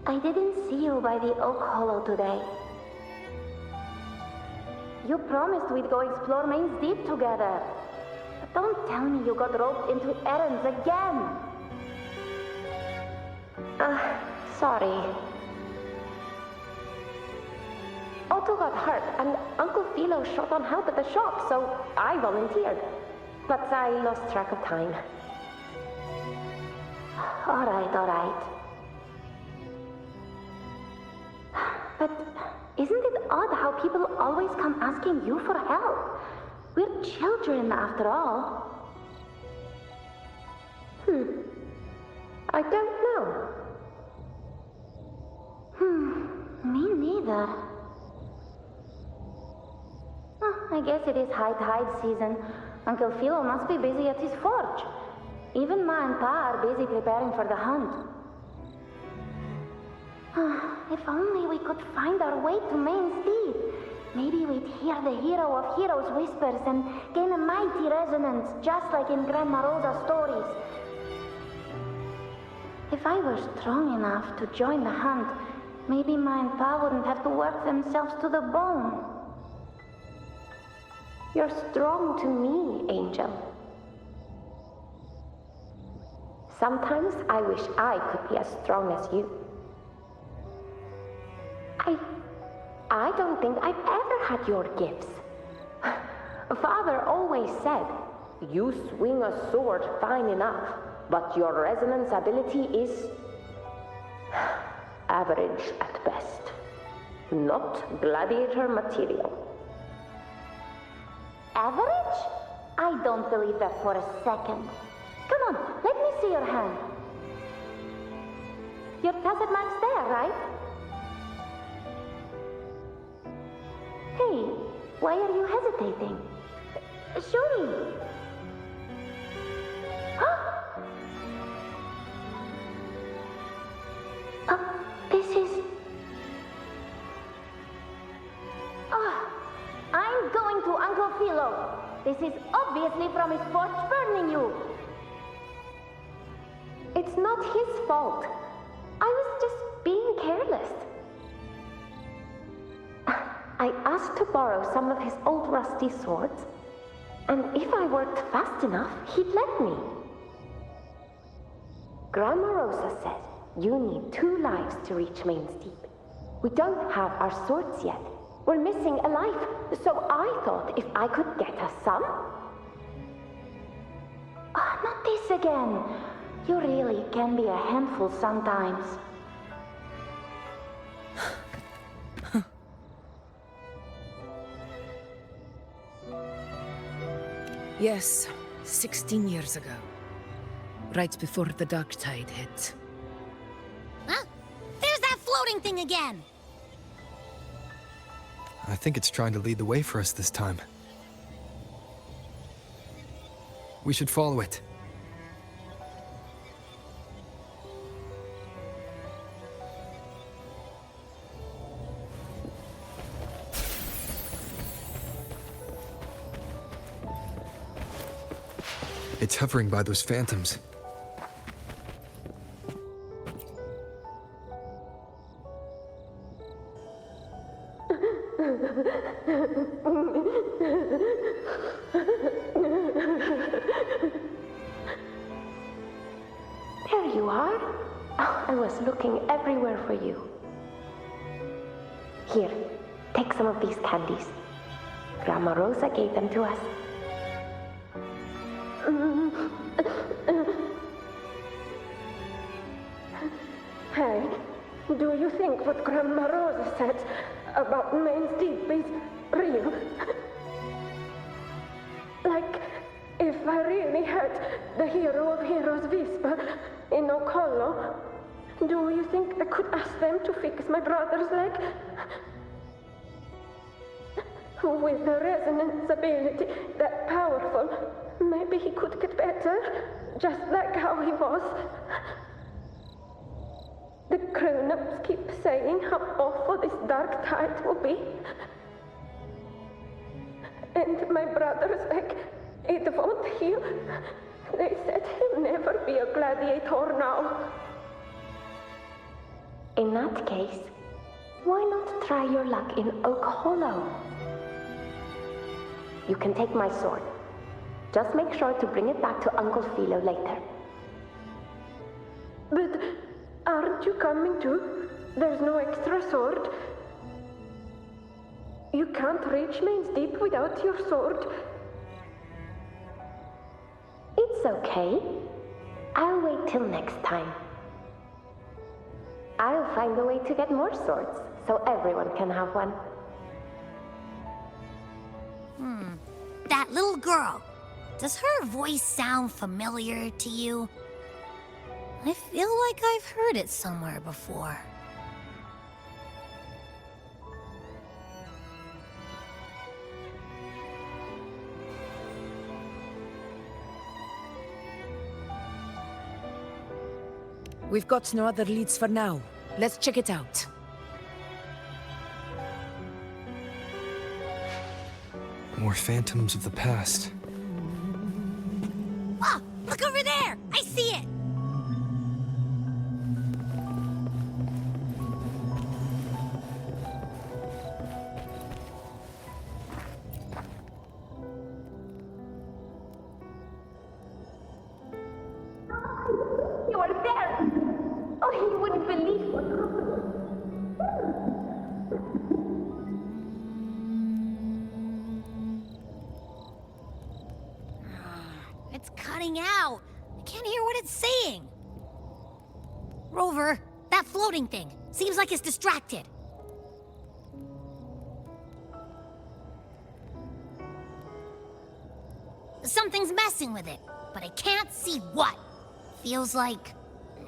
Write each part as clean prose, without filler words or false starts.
I didn't see you by the oak hollow today. You promised we'd go explore Main's Deep together. But don't tell me you got roped into errands again. Sorry. Otto got hurt, and Uncle Philo short on help at the shop, so I volunteered. But I lost track of time. All right. But isn't it odd how people always come asking you for help? We're children, after all. I don't know. Me neither. I guess it is high tide season. Uncle Philo must be busy at his forge. Even Ma and Pa are busy preparing for the hunt. If only we could find our way to Main's Deep. Maybe we'd hear the hero of heroes whispers and gain a mighty resonance, just like in Grandma Rosa's stories. If I were strong enough to join the hunt, maybe Ma and Pa wouldn't have to work themselves to the bone. You're strong to me, Angel. Sometimes I wish I could be as strong as you. I don't think I've ever had your gifts. Father always said, you swing a sword fine enough, but your resonance ability is average at best. Not gladiator material. Average? I don't believe that for a second. Come on, let me see your hand. Your tacit mark's there, right? Hey, why are you hesitating? Show me. This is... I'm going to Uncle Philo. This is obviously from his forge burning you. It's not his fault. I was just being careless. I asked to borrow some of his old rusty swords, and if I worked fast enough, he'd let me. Grandma Rosa said you need 2 lives to reach Main's Deep. We don't have our swords yet. We're missing a life, so I thought if I could get us some... Not this again. You really can be a handful sometimes. Yes, 16 years ago. Right before the dark tide hit. Huh? There's that floating thing again! I think it's trying to lead the way for us this time. We should follow it. It's hovering by those phantoms. There you are. Oh, I was looking everywhere for you. Here, take some of these candies. Grandma Rosa gave them to us. Hey, do you think what Grandma Rosa said about Main's Deep is real? Like, if I really heard the hero of heroes whisper in Oak Hollow, do you think I could ask them to fix my brother's leg? With a resonance ability that powerful, maybe he could get better, just like how he was. The grown-ups keep saying how awful this dark tide will be. And my brother's leg, it won't heal. They said he'll never be a gladiator now. In that case, why not try your luck in Oak Hollow? You can take my sword. Just make sure to bring it back to Uncle Philo later. But aren't you coming too? There's no extra sword. You can't reach Main's Deep without your sword. It's okay. I'll wait till next time. I'll find a way to get more swords, so everyone can have one. That little girl. Does her voice sound familiar to you? I feel like I've heard it somewhere before. We've got no other leads for now. Let's check it out. More phantoms of the past. Oh, look over there! I see it! You are there! Oh, you wouldn't believe what happened. It's cutting out. I can't hear what it's saying. Rover, that floating thing. Seems like it's distracted. Something's messing with it, but I can't see what. Feels like,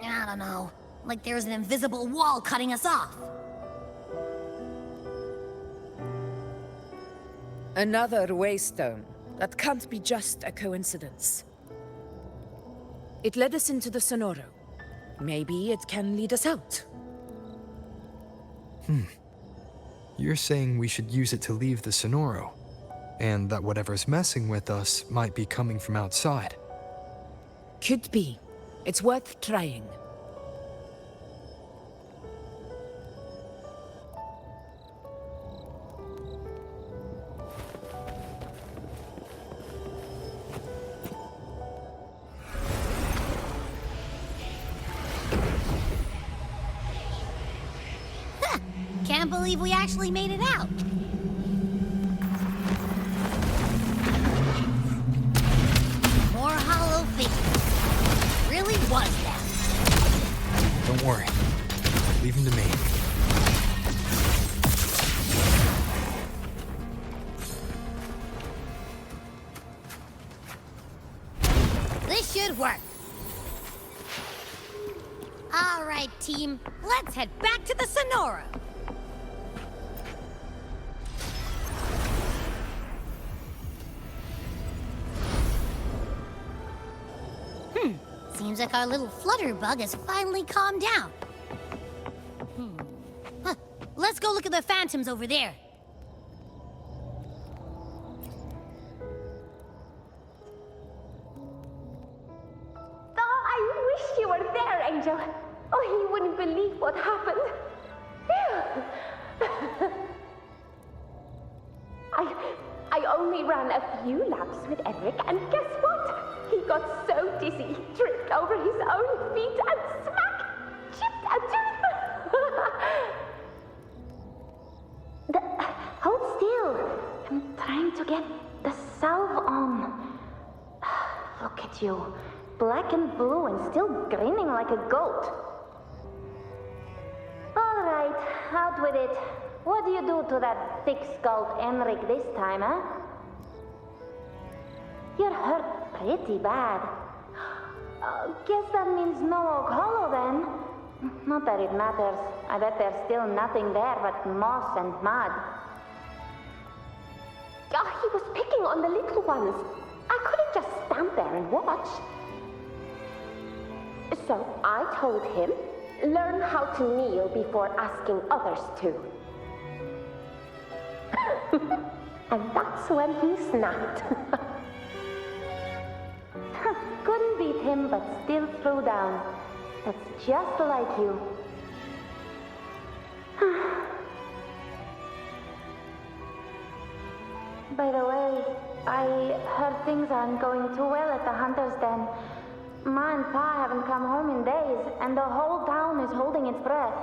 I don't know, like there's an invisible wall cutting us off. Another waystone. That can't be just a coincidence. It led us into the Sonoro. Maybe it can lead us out. You're saying we should use it to leave the Sonoro, and that whatever's messing with us might be coming from outside. Could be. It's worth trying. Can't believe we actually made it out. More hollow figures. Really was that. Don't worry. Leave him to me. This should work. All right, team. Let's head back to the Sonoro. Seems like our little flutterbug has finally calmed down. Huh. Let's go look at the phantoms over there. Oh, I wish you were there, Angel. Oh, you wouldn't believe what happened. I only ran a few laps with Eric, and guess what? He got so dizzy, he tripped over his own feet and smack! Chipped a tooth! Hold still. I'm trying to get the salve on. Look at you. Black and blue and still grinning like a goat. All right, out with it. What do you do to that thick-skulled Enric this time, huh? You're hurt pretty bad. Guess that means no Oak Hollow then. Not that it matters. I bet there's still nothing there but moss and mud. Oh, he was picking on the little ones. I couldn't just stand there and watch. So I told him, learn how to kneel before asking others to. And that's when he snapped. Couldn't beat him, but still threw down. That's just like you. By the way, I heard things aren't going too well at the Hunter's Den. Ma and Pa haven't come home in days, and the whole town is holding its breath.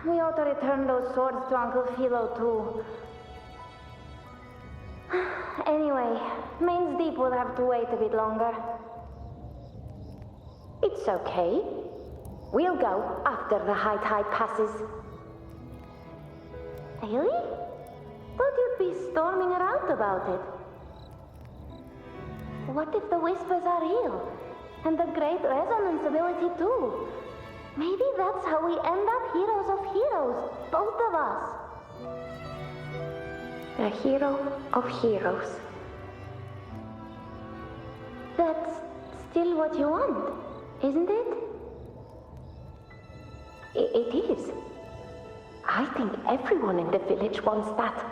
We ought to return those swords to Uncle Philo, too. Anyway, Main's Deep will have to wait a bit longer. It's okay. We'll go after the high tide passes. Really? Thought you'd be storming around about it. What if the whispers are real? And the great resonance ability too? Maybe that's how we end up heroes of heroes, both of us. A hero of heroes. That's still what you want, isn't it? It is. I think everyone in the village wants that.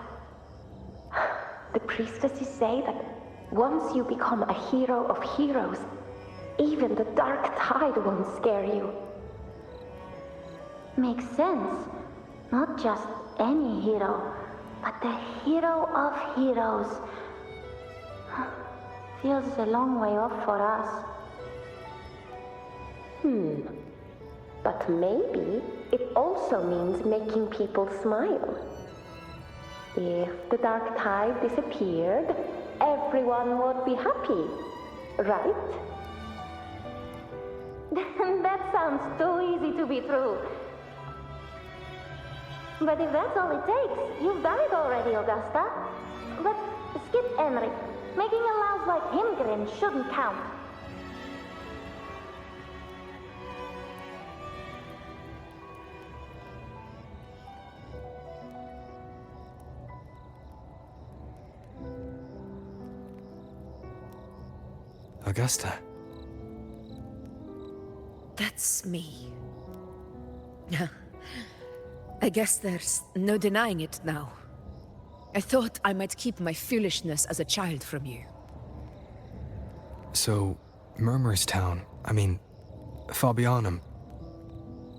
The priestesses say that once you become a hero of heroes, even the dark tide won't scare you. Makes sense. Not just any hero, but the hero of heroes. Feels a long way off for us. But maybe it also means making people smile. If the dark tide disappeared, everyone would be happy, right? That sounds too easy to be true. But if that's all it takes, you've done it already, Augusta. But skip Henry. Making a louse like him grin shouldn't count. Augusta. That's me. I guess there's no denying it now. I thought I might keep my foolishness as a child from you. So, Murmurstown, Fabianum,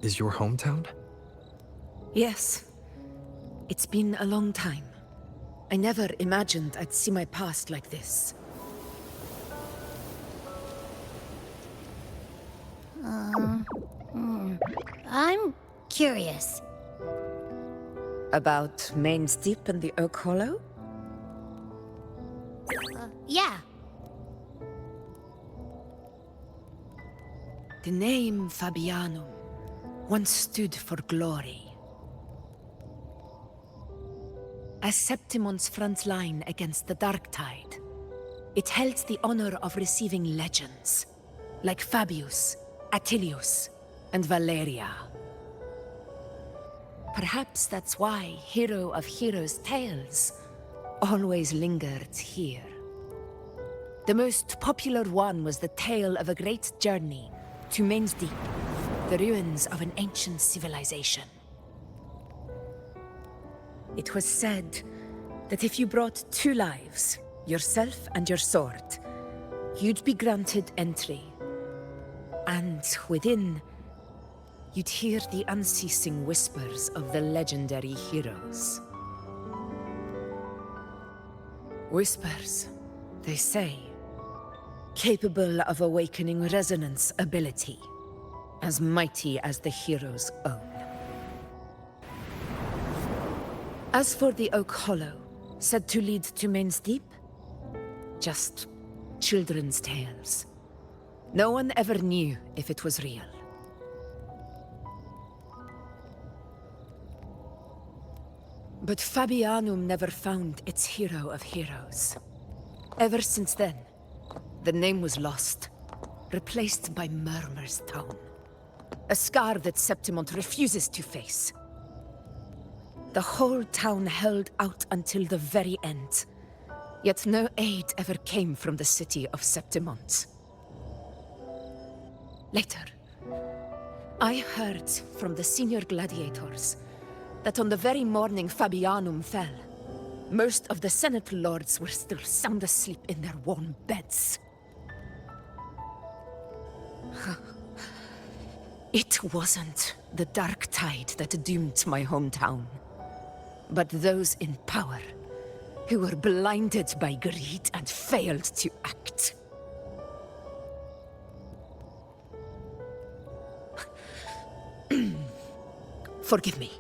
is your hometown? Yes. It's been a long time. I never imagined I'd see my past like this. I'm curious. About Main's Deep and the Oak Hollow? Yeah. The name Fabianum once stood for glory. As Septimon's front line against the Dark Tide, it held the honor of receiving legends, like Fabius, Attilius, and Valeria. Perhaps that's why Hero of Heroes' tales always lingered here. The most popular one was the tale of a great journey to Main's Deep, the ruins of an ancient civilization. It was said that if you brought 2 lives, yourself and your sword, you'd be granted entry. And within, you'd hear the unceasing whispers of the legendary heroes. Whispers, they say, capable of awakening resonance ability, as mighty as the hero's own. As for the Oak Hollow, said to lead to Main's Deep, just children's tales. No one ever knew if it was real. But Fabianum never found its hero of heroes. Ever since then, the name was lost, replaced by Murmurstown. A scar that Septimont refuses to face. The whole town held out until the very end, yet no aid ever came from the city of Septimont. Later, I heard from the senior gladiators that on the very morning Fabianum fell, most of the Senate lords were still sound asleep in their warm beds. It wasn't the dark tide that doomed my hometown, but those in power, who were blinded by greed and failed to act. Forgive me.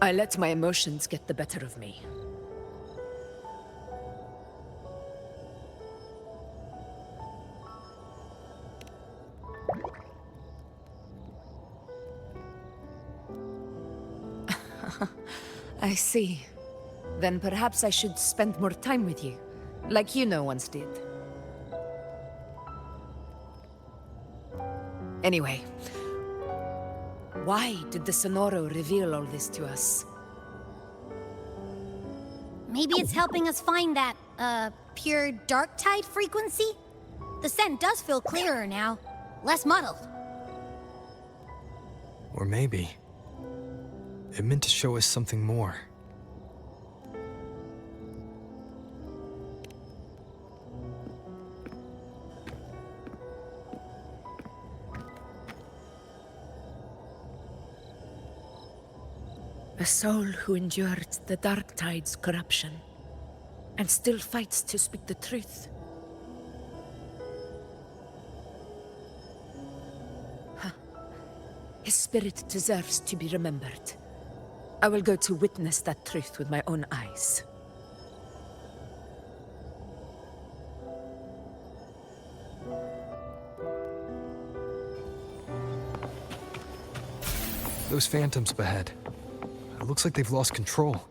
I let my emotions get the better of me. I see. Then perhaps I should spend more time with you, like you once did. Anyway, why did the Sonoro reveal all this to us? Maybe it's helping us find that, pure dark tide frequency? The scent does feel clearer now, less muddled. Or maybe it meant to show us something more. A soul who endured the dark tide's corruption and still fights to speak the truth. His spirit deserves to be remembered. I will go to witness that truth with my own eyes. Those phantoms up ahead. It looks like they've lost control.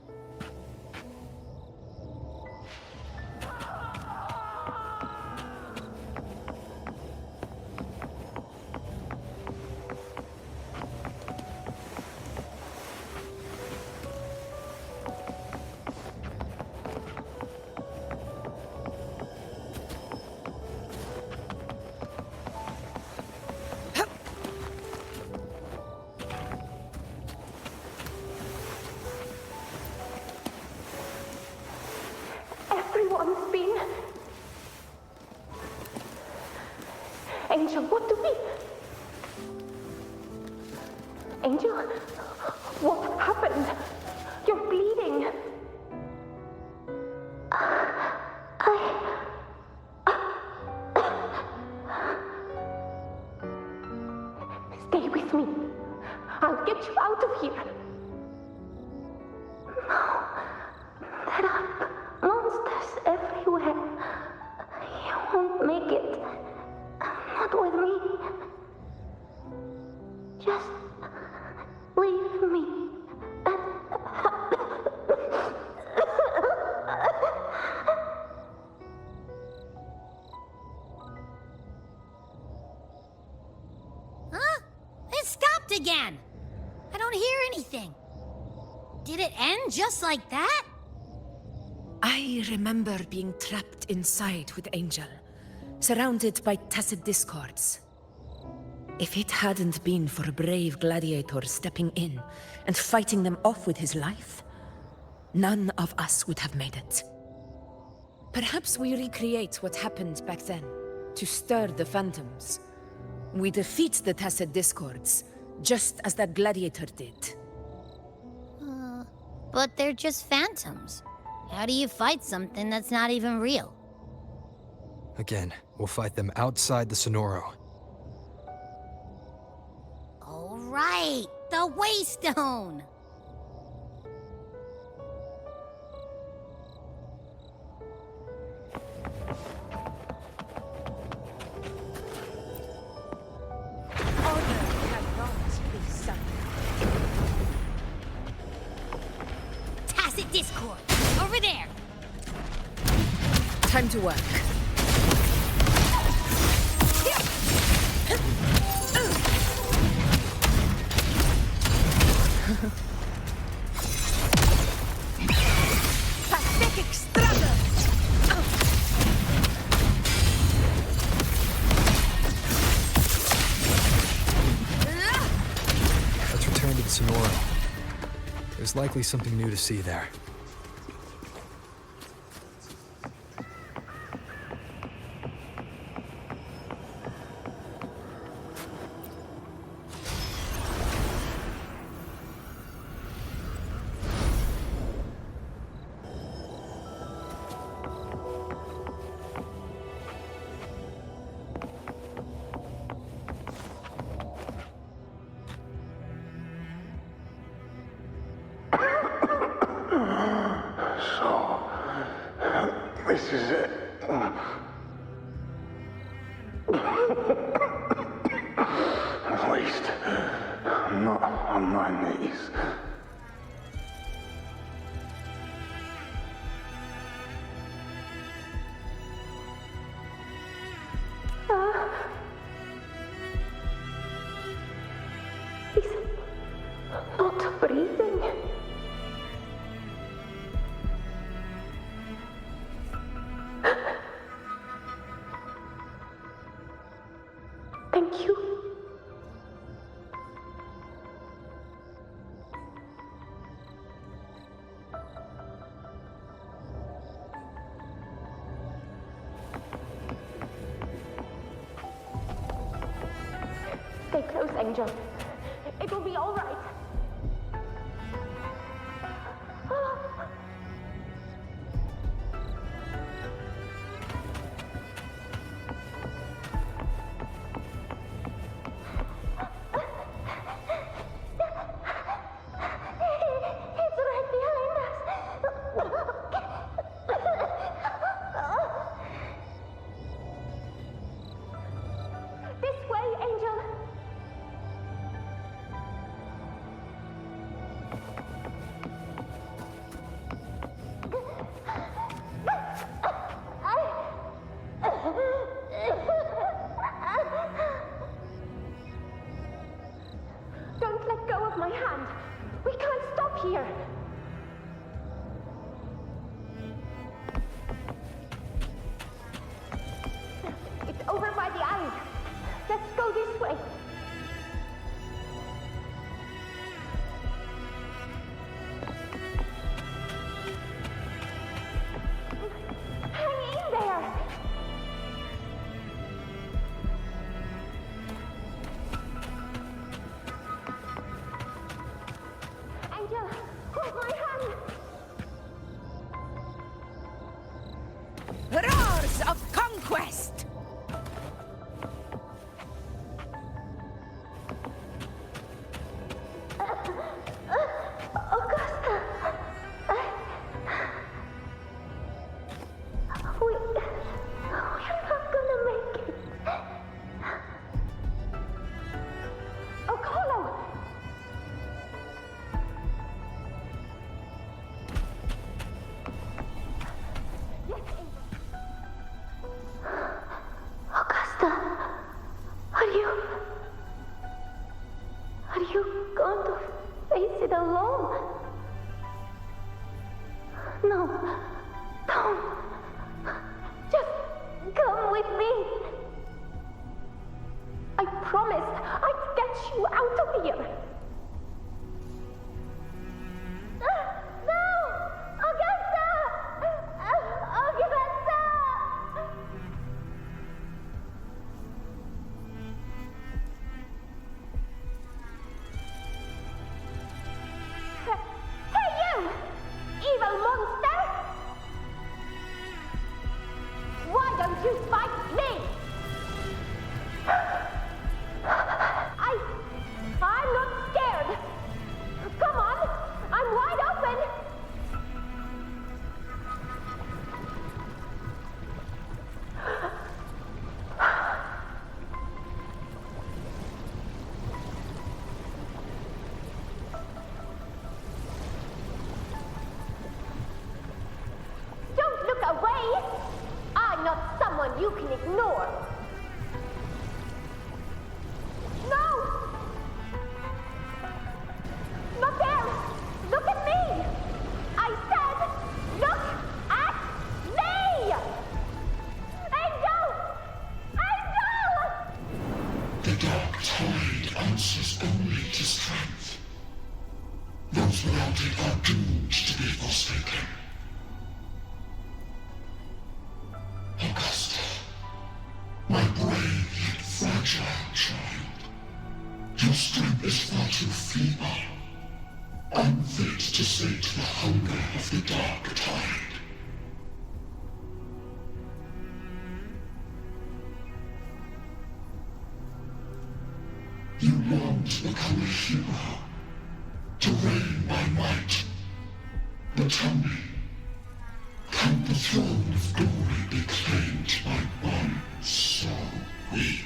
Everyone's been... Angel, what do we... Angel, what happened? You're bleeding. Stay with me. I'll get you out of here. There are monsters everywhere. You won't make it. Not with me. Just leave me. Huh? It stopped again! I don't hear anything. Did it end just like that? I remember being trapped inside with Angel, surrounded by tacit discords. If it hadn't been for a brave gladiator stepping in and fighting them off with his life, none of us would have made it. Perhaps we recreate what happened back then, to stir the phantoms. We defeat the tacit discords, just as that gladiator did. But they're just phantoms. How do you fight something that's not even real? Again, we'll fight them outside the Sonoro. All right, the Waystone! Tacit discord! Over there! Time to work. Pathetic struggle! Let's return to the Sonoro. There's likely something new to see there. This is it. At least, I'm not on my knees. He's not breathing. Thank you. Stay close, Angel. It will be all right. It's right behind us. This way, Angel. Don't let go of my hand. We can't stop here. It's over by the alley. Let's go this way. Hang in there. Angel, hold my hand. Roars of conquest! Augusta! We're not gonna make it. Oh, Carlo! Yes, Angel. Augusta, are you going to face it alone? No, don't. Just come with me. I promised I'd get you out of here. No! Augusta! Augusta! Hey, you! Evil monster! Why don't you fight me? I'm not scared. Come on, I'm wide open. Don't look away. I'm not someone you can ignore. No! Not there! Look at me! I said, look at me! Angel! Angel! The dark tide answers only to strength. Those without it are doomed to be forsaken. Augusta, my brave yet fragile child, your strength is far too feeble, unfit to sate the hunger of the dark tide. You long to become a hero, to reign by might. But tell me, can and the throne of glory be claimed by one so weak.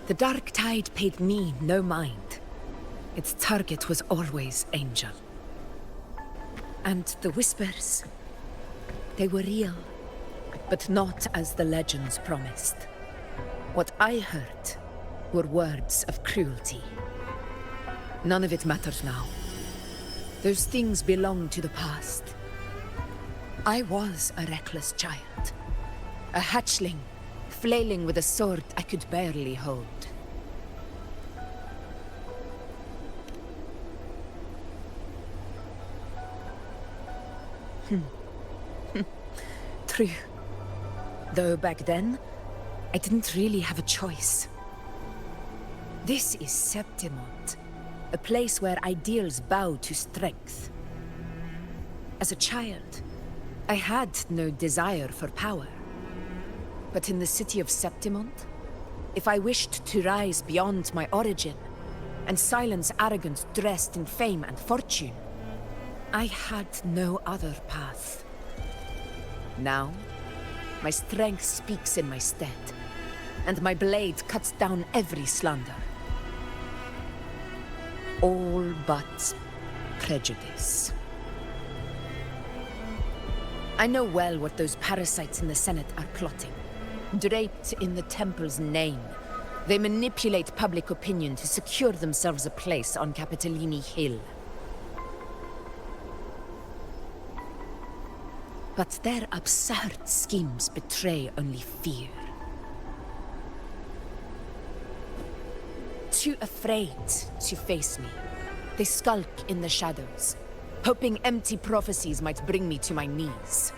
The dark tide paid me no mind. Its target was always Angel. And the whispers, they were real, but not as the legends promised. What I heard were words of cruelty. None of it matters now. Those things belong to the past. I was a reckless child, a hatchling, flailing with a sword I could barely hold. True. Though back then, I didn't really have a choice. This is Septimont, a place where ideals bow to strength. As a child, I had no desire for power. But in the city of Septimont, if I wished to rise beyond my origin and silence arrogance dressed in fame and fortune, I had no other path. Now, my strength speaks in my stead, and my blade cuts down every slander. All but prejudice. I know well what those parasites in the Senate are plotting. Draped in the temple's name, they manipulate public opinion to secure themselves a place on Capitolini Hill. But their absurd schemes betray only fear. Too afraid to face me, they skulk in the shadows, hoping empty prophecies might bring me to my knees.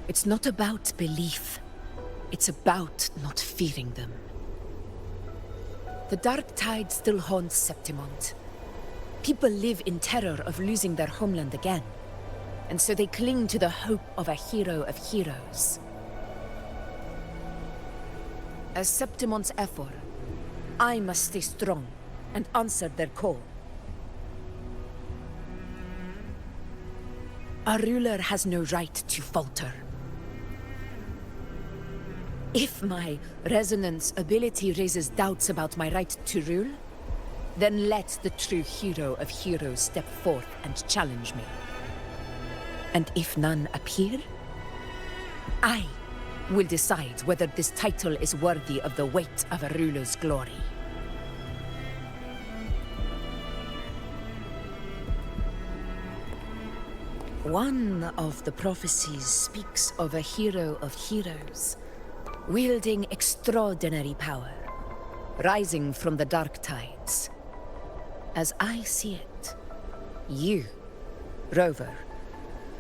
It's not about belief. It's about not fearing them. The dark tide still haunts Septimont. People live in terror of losing their homeland again, and so they cling to the hope of a hero of heroes. As Septimont's Ephor, I must stay strong and answer their call. Our ruler has no right to falter. If my resonance ability raises doubts about my right to rule, then let the true hero of heroes step forth and challenge me. And if none appear, I will decide whether this title is worthy of the weight of a ruler's glory. One of the prophecies speaks of a hero of heroes, wielding extraordinary power, rising from the dark tides. As I see it, you, Rover,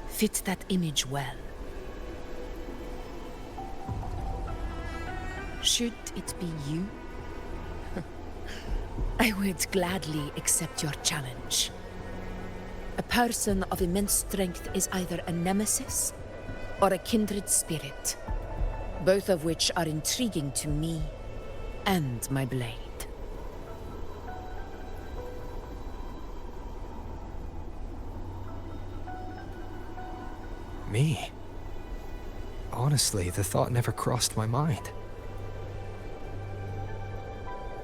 fit that image well. Should it be you? I would gladly accept your challenge. A person of immense strength is either a nemesis or a kindred spirit, both of which are intriguing to me and my blade. Me? Honestly, the thought never crossed my mind.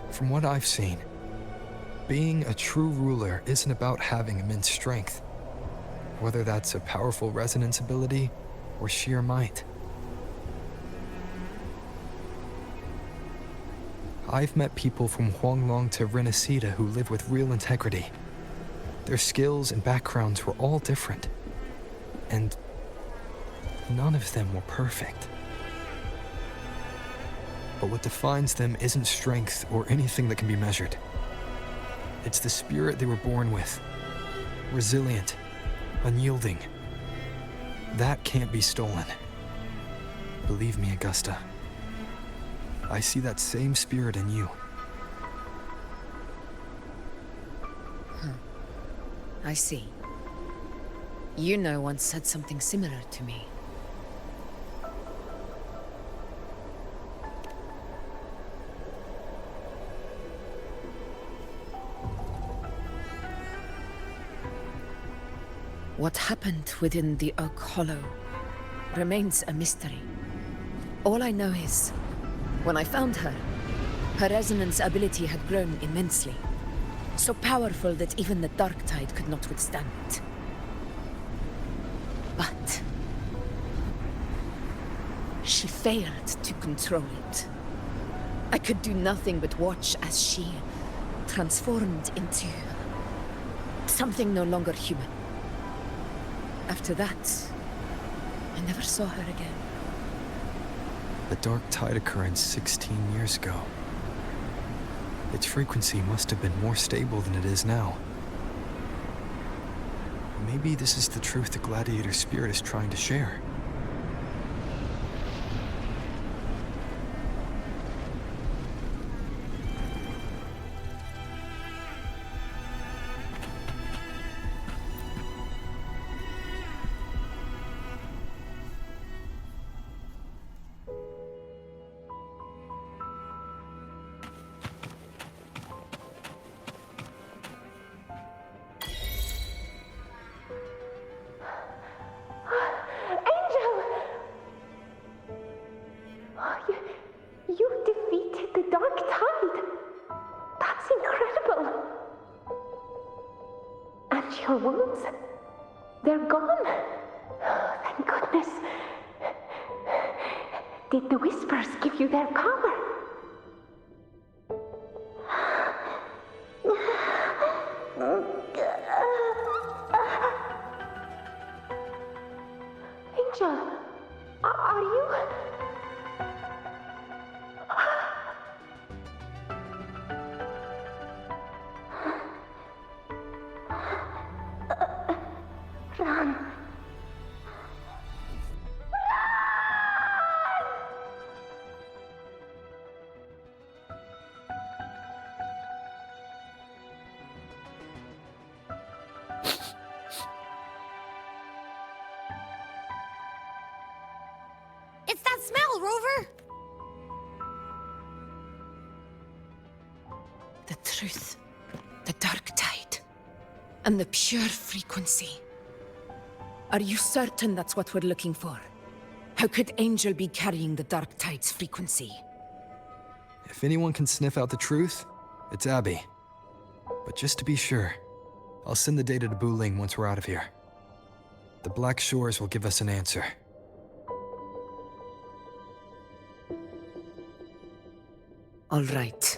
From what I've seen, being a true ruler isn't about having immense strength, whether that's a powerful resonance ability or sheer might. I've met people from Huanglong to Renacida who live with real integrity. Their skills and backgrounds were all different, and none of them were perfect. But what defines them isn't strength or anything that can be measured. It's the spirit they were born with, resilient, unyielding. That can't be stolen. Believe me, Augusta. I see that same spirit in you. I see. You once said something similar to me. What happened within the Oak Hollow remains a mystery. All I know is, when I found her, her resonance ability had grown immensely. So powerful that even the Dark Tide could not withstand it. But she failed to control it. I could do nothing but watch as she transformed into something no longer human. After that, I never saw her again. The Dark Tide occurrence 16 years ago. Its frequency must have been more stable than it is now. Maybe this is the truth the Gladiator spirit is trying to share. You defeated the Dark Tide. That's incredible. And your wounds, they're gone. Oh, thank goodness. Did the Whispers give you their power? Angel, are you... Run. It's that smell, Rover! The truth, the Dark Tide, and the pure frequency. Are you certain that's what we're looking for? How could Angel be carrying the Dark Tide's frequency? If anyone can sniff out the truth, it's Abby. But just to be sure, I'll send the data to Buling once we're out of here. The Black Shores will give us an answer. All right.